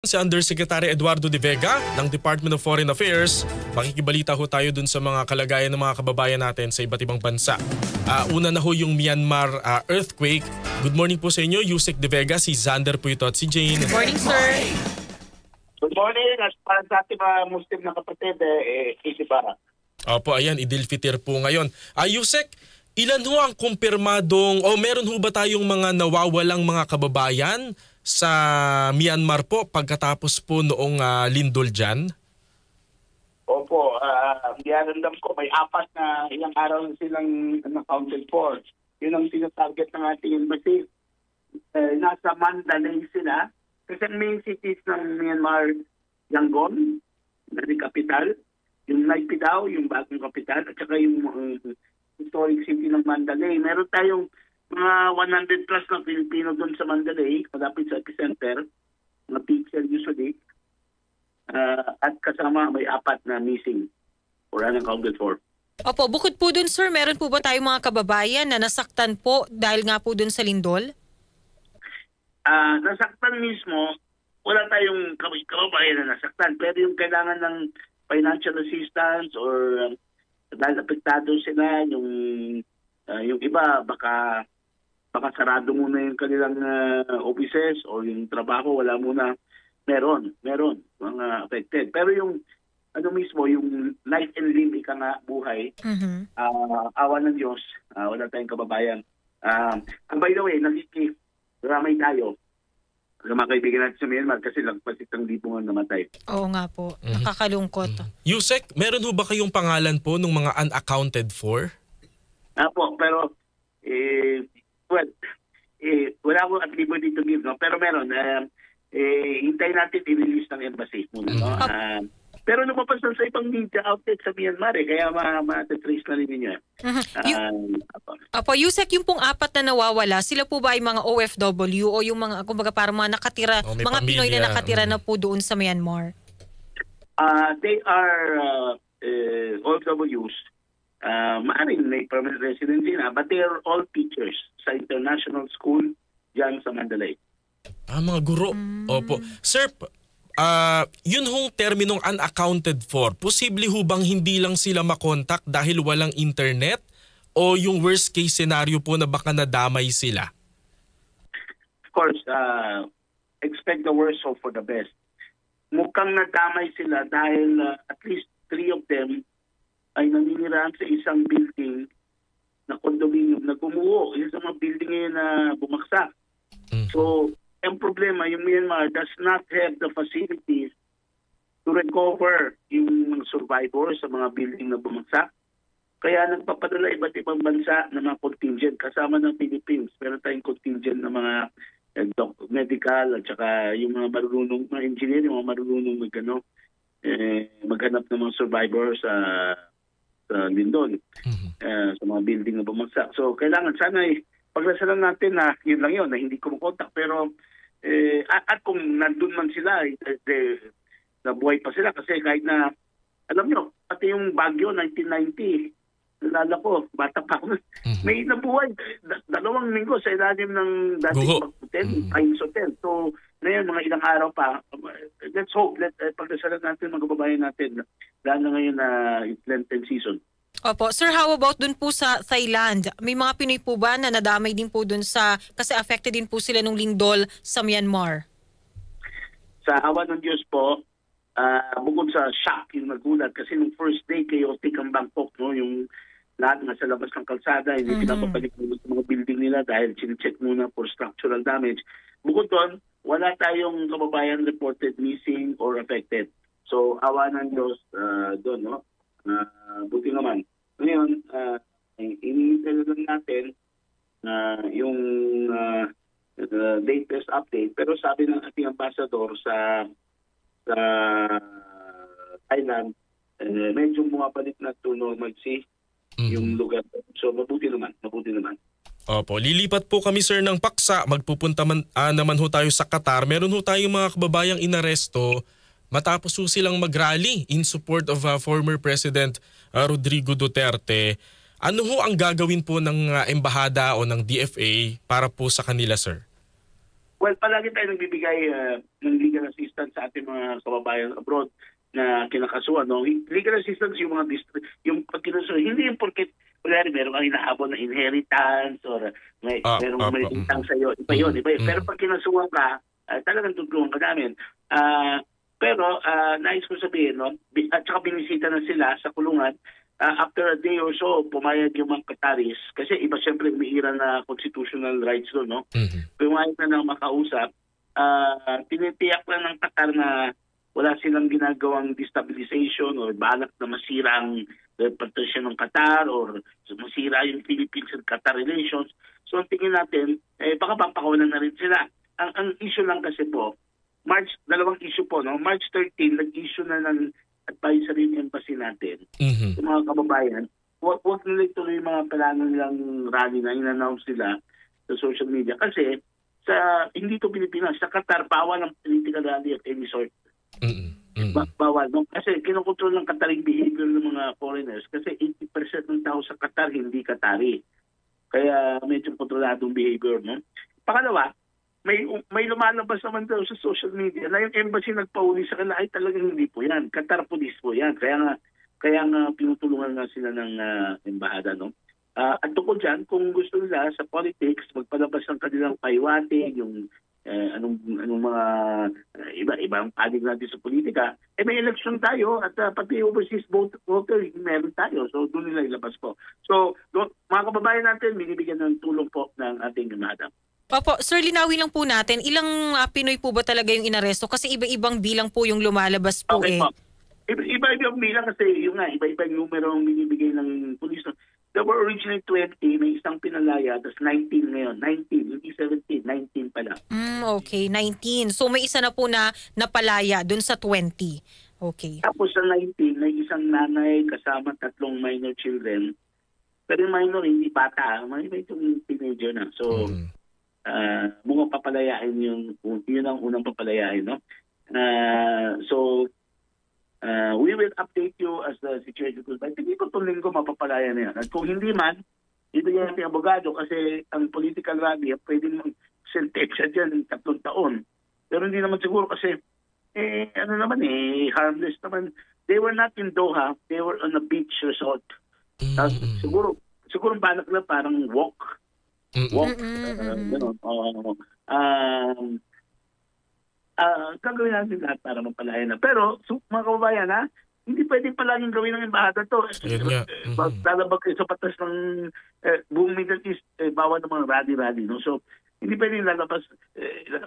Si Undersecretary Eduardo De Vega ng Department of Foreign Affairs. Makikibalita ho tayo dun sa mga kalagayan ng mga kababayan natin sa iba't ibang bansa. Una na ho yung Myanmar earthquake. Good morning po sa inyo, Yusek De Vega, si Xander po ito at si Jane. Good morning, sir. Good morning. As para sa ating mga Muslim na kapatid, Ibarra. Opo, ayan, Idil Fitir po ngayon. Yusek, ilan ho ang kumpirmadong o meron ho ba tayong mga nawawalang mga kababayan sa Myanmar po pagkatapos po noong lindol dyan? Opo, diyaramdam ko may apat na ilang araw na silang accounted for. Yun ang sinatarget ng ating embassy. Nasa Mandalay sila. Kasi ang main cities ng Myanmar, Yangon, na capital, yung Naypyidaw, yung bagong kapital, at saka yung historic city ng Mandalay. Meron tayong mga 100 plus na Pilipino doon sa Mandalay, malapit sa epicenter, mga teacher usually, at kasama may apat na missing or unaccounted for. Opo, bukod po dun, sir, meron po ba tayong mga kababayan na nasaktan po dahil nga po dun sa lindol? Nasaktan mismo, wala tayong kababayan na nasaktan, pero yung kailangan ng financial assistance or dahil apektado sila, yung iba baka sarado muna yung kanilang offices o yung trabaho, wala muna. Meron mga affected. Pero yung mismo, yung life and limb, ika nga buhay, awa ng Diyos, wala tayong kababayan. By the way, ramay tayo sa mga kaibigan natin sa Myanmar kasi lagpas 1,000 ang namatay. Oo nga po, nakakalungkot. Yusek, meron ho ba kayong pangalan po ng mga unaccounted for? Po, pero wala akong at liberty to give, no? Pero meron. Hintayin natin i-release ng embassy muna. No? Pero lumabas na sa ibang media outlet sa Myanmar, kaya ma-trace na rin ninyo. Apo, Yusek, yung pong apat na nawawala, sila po ba ay mga OFW o yung mga, kumbaga parang mga nakatira, mga Pinoy na nakatira na po doon sa Myanmar? They are OFWs. Maaring may permanent residency na, but they are all teachers sa international school dyan sa Mandalay. Mga guro. Opo. Sir, yun hong terminong unaccounted for, posible ho bang hindi lang sila makontak dahil walang internet o yung worst case scenario po na baka nadamay sila? Of course, expect the worst, hope for the best. Mukhang nadamay sila dahil at least 3 of them ay naninirahan sa isang building na condominium na gumuho. Yung sa mga building ngayon na bumagsak. So, ang problema, yung Myanmar does not have the facilities to recover yung mga survivors sa mga building na bumagsak. Kaya nagpapadala iba't ibang bansa ng mga contingent kasama ng Philippines. Meron tayong contingent ng mga medical at saka yung mga marunong, mga engineer, yung mga marunong maghanap ng mga survivors sa lindol, sa mga building na bumagsak. So, kailangan sana paglasalan natin na yun lang yun, na hindi kumukontak. Pero, at kung nandun man sila, nabuhay pa sila. Kasi kahit na, alam nyo, pati yung Baguio, 1990, nalala ko, bata pa ako, may nabuhay 2 linggo sa ilalim ng dating hotel, Pines Hotel. So, ngayon, mga ilang araw pa, let's hope, pagdasalan natin mga kababayan natin, dahil na ngayon na Lenten season. Opo. Sir, how about dun po sa Thailand? May mga Pinoy po ba na nadamay din po dun kasi affected din po sila nung lindol sa Myanmar? Sa awa ng Diyos po, bukod sa shock, yung nagulat, kasi nung first day, chaotic ang Bangkok, no? Yung lahat nasa labas ng kalsada, hindi pinapabalik muna sa mga building nila dahil chinecheck muna for structural damage. Bukod doon, wala tayong kababayan reported missing or affected. So, awa ng Diyos doon, no? Buti naman. Ngayon, iniintay lang natin yung latest update. Pero sabi ng ating ambassador sa Thailand, medyo bumabalik na to normalcy yung lugar. So, mabuti naman. Opo, lilipat po kami, sir, ng paksa. Magpupunta naman ho tayo sa Qatar. Meron ho tayong mga kababayang inaresto matapos ho silang mag-rally in support of former President Rodrigo Duterte. Ano ho ang gagawin po ng embahada o ng DFA para po sa kanila, sir? Well, palagi tayo nagbibigay ng legal assistance sa ating mga kababayan abroad na kinakasuhan. No? Legal assistance yung mga yung pagkinasuhan. Hindi yung porket meron kang hinahabol na inheritance or merong may utang sa'yo. Iba yun. Pero pag kinasuhan ka, talagang tutulungan ka namin. Pero nais ko sabihin, no? At saka binisita na sila sa kulungan. After a day or so, pumayag yung mga Qataris. Kasi iba siyempre umiiran na constitutional rights doon. No? Pumayag na ng makausap. Tinitiyak lang ng Qatar na wala silang ginagawang destabilization or balak na masira ang reputation ng Qatar or masira yung Philippines and Qatar relations. So ang tingin natin, baka papakawalan na rin sila. Ang issue lang kasi po, dalawang issue po, no? March 13, nag-issue na ng advisory embassy natin sa mga kababayan. Huwag nila ituloy yung mga plano nilang rally na in-announce nila sa social media. Kasi hindi to Pilipinas, sa Qatar, bawal ang political rally of any sort. Bawal. No? Kasi kinukontrol ng Qatar yung behavior ng mga foreigners kasi 80% ng tao sa Qatar hindi Qatari. Kaya medyo kontroladong behavior. No? Pangalawa, may lumalabas naman daw sa social media na yung embassy nagpauli sa kanila ay talagang hindi po yan. Qatar police po yan. Kaya nga pinutulungan nga sila ng embahada. No? At tungkol dyan, kung gusto nila sa politics, magpalabas ng kanilang paiwate, yung anong mga ibang panig natin sa politika, may election tayo at pati overseas voter, meron tayo. So doon nila ilabas po. So mga kababayan natin, binibigyan ng tulong po ng ating embahada. Opo, Sir, linawin lang po natin, ilang Pinoy po ba talaga yung inaresto? Kasi iba-ibang bilang po yung lumalabas po. Okay, po. Iba-ibang bilang kasi iba-iba yung numero ang binibigay ng pulis. There were originally 20, may isang pinalaya, tapos 19 ngayon. 19, hindi 17, 19 pala. Okay, 19. So may isa na po na napalaya dun sa 20. Okay. Tapos sa 19, may isang nanay kasama 3 minor children. Pero yung minor, hindi bata. May itong teenager na. So, mga papalayain yun ang unang papalayain. No? We will update you as the situation goes by. Hindi ko itong linggo mapapalaya na yan. At kung hindi man, ibigyan natin abogado kasi ang political rally, pwede mong sentensya dyan 3 taon. Pero hindi naman siguro kasi, harmless naman. They were not in Doha. They were on a beach resort. Siguro balak na parang walk. Gagawin natin lahat para mapalaya na. Pero, mga kababayan, hindi pwedeng palaging gawin ng embahada to. Lalabag kayo sa patas ng buong Middle East, bawal ng mga rally-rally. No? So, hindi pwedeng lalabas.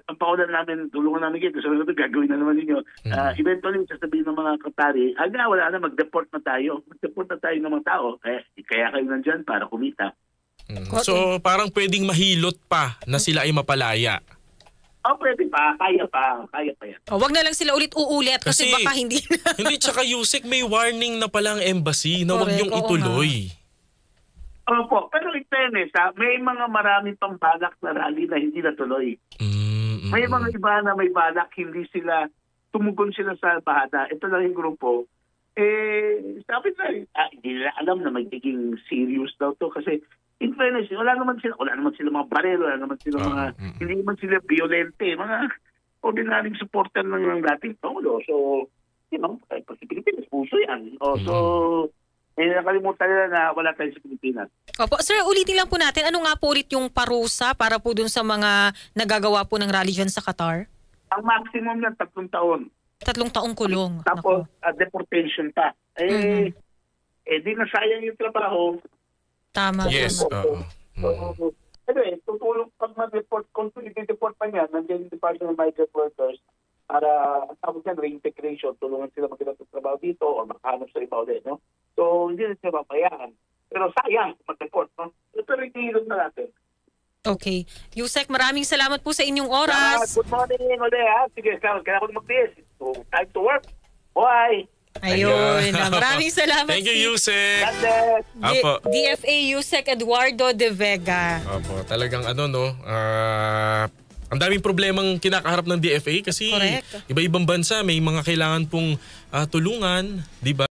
Ang paulan namin, tulungan namin kayo. So, gagawin na naman ninyo. Eventually, sasabihin ng mga Qatari, wala na, mag-deport na tayo. Mag-deport na tayo ng mga tao. Kaya kayo nandyan para kumita. So parang pwedeng mahilot pa na sila ay mapalaya. Pwede pa. Kaya pa yan. Wag na lang sila ulit uulit kasi baka hindi na. Hindi, tsaka Yusek, may warning na palang embassy na wag yung ituloy. Opo, pero in fairness, may mga marami pang balak na rally na hindi natuloy. May mga iba na may balak, hindi sila, tumugon sila sa bahada. Ito lang yung grupo. Sabi na, hindi nila alam na magiging serious daw to kasi in fairness, wala naman sila mga barelo, wala naman sila mga, hindi naman sila violente, mga ordinaryong supporter ng dating Pangulo. So, pag sa Pilipinas, puso yan. Nakalimutan nila na wala tayo sa Pilipinas. Opo, Sir, ulitin lang po natin, ano nga po ulit yung parusa para po dun sa mga nagagawa po ng rally dyan sa Qatar? Ang maximum na 3 taon. 3 taong kulong. Tapos, deportation pa. Di na sayang yung trabaho. Tama. Yes. Tutulong pag mag-deport, kung i-deport pa niya, nandiyan yung Department of Migrant Workers para, ang tawag yan, reintegration, tulungan sila magkaroon ng trabaho dito o makahanap sa iba ulit, no? So, hindi na sila mapayaan. Pero sayang, mag-deport, no? Pero itilog na natin. Okay. Yusek, maraming salamat po sa inyong oras. Good morning, Ole. Sige, kailangan ko mag-tiis. So, time to work. Bye! Ayun. Maraming salamat. Thank you, Yusek. DFA Yusek Eduardo de Vega. Opo, talagang ang daming problemang kinakaharap ng DFA kasi iba-ibang bansa may mga kailangan pong tulungan, di ba?